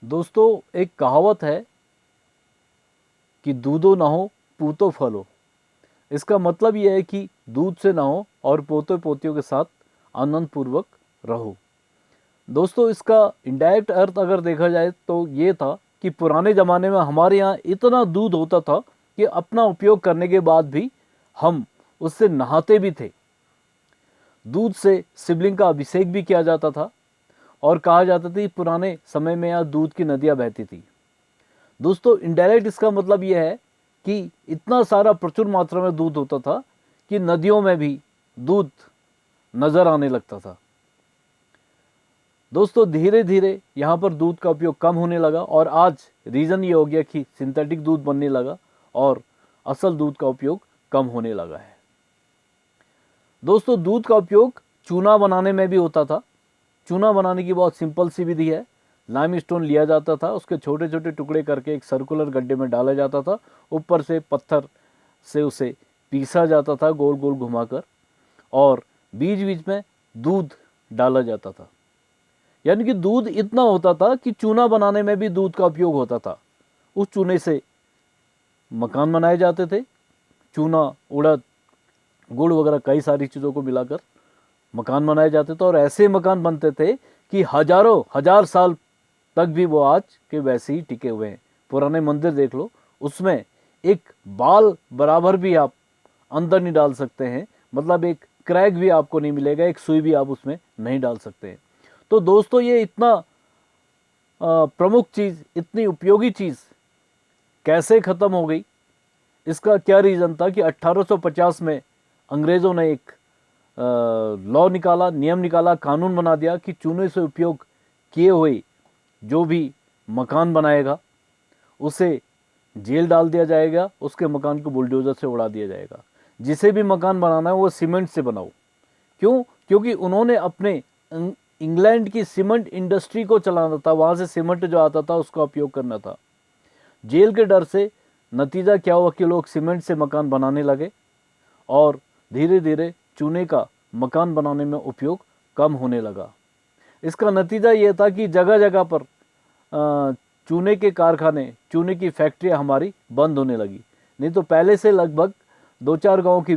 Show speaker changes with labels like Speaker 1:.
Speaker 1: दोस्तों, एक कहावत है कि दूधो ना हो पूतो फलो। इसका मतलब यह है कि दूध से ना हो और पोते पोतियों के साथ आनंद पूर्वक रहो। दोस्तों, इसका इनडायरेक्ट अर्थ अगर देखा जाए तो ये था कि पुराने ज़माने में हमारे यहाँ इतना दूध होता था कि अपना उपयोग करने के बाद भी हम उससे नहाते भी थे। दूध से शिवलिंग का अभिषेक भी किया जाता था और कहा जाता था कि पुराने समय में यहाँ दूध की नदियाँ बहती थी। दोस्तों, इनडायरेक्ट इसका मतलब यह है कि इतना सारा प्रचुर मात्रा में दूध होता था कि नदियों में भी दूध नजर आने लगता था। दोस्तों, धीरे धीरे यहाँ पर दूध का उपयोग कम होने लगा और आज रीज़न ये हो गया कि सिंथेटिक दूध बनने लगा और असल दूध का उपयोग कम होने लगा है। दोस्तों, दूध का उपयोग चूना बनाने में भी होता था। चूना बनाने की बहुत सिंपल सी विधि है। लाइमस्टोन लिया जाता था, उसके छोटे छोटे टुकड़े करके एक सर्कुलर गड्ढे में डाला जाता था, ऊपर से पत्थर से उसे पीसा जाता था गोल गोल घुमाकर, और बीच बीच में दूध डाला जाता था। यानी कि दूध इतना होता था कि चूना बनाने में भी दूध का उपयोग होता था। उस चूने से मकान बनाए जाते थे। चूना, उड़द, गुड़ वगैरह कई सारी चीज़ों को मिलाकर मकान बनाए जाते थे और ऐसे मकान बनते थे कि हजारों हजार साल तक भी वो आज के वैसे ही टिके हुए हैं। पुराने मंदिर देख लो, उसमें एक बाल बराबर भी आप अंदर नहीं डाल सकते हैं, मतलब एक क्रैक भी आपको नहीं मिलेगा, एक सुई भी आप उसमें नहीं डाल सकते हैं। तो दोस्तों, ये इतना प्रमुख चीज़, इतनी उपयोगी चीज़ कैसे ख़त्म हो गई? इसका क्या रीज़न था कि 1850 में अंग्रेज़ों ने एक लॉ निकाला, नियम निकाला, कानून बना दिया कि चूने से उपयोग किए हुए जो भी मकान बनाएगा उसे जेल डाल दिया जाएगा, उसके मकान को बुलडोज़र से उड़ा दिया जाएगा। जिसे भी मकान बनाना है वो सीमेंट से बनाओ। क्यों? क्योंकि उन्होंने अपने इंग्लैंड की सीमेंट इंडस्ट्री को चलाना था, वहाँ से सीमेंट जो आता था उसका उपयोग करना था। जेल के डर से नतीजा क्या हुआ कि लोग सीमेंट से मकान बनाने लगे और धीरे धीरे चूने का मकान बनाने में उपयोग कम होने लगा। इसका नतीजा ये था कि जगह जगह पर चूने के कारखाने, चूने की फैक्ट्रियाँ हमारी बंद होने लगी। नहीं तो पहले से लगभग 2-4 गाँव की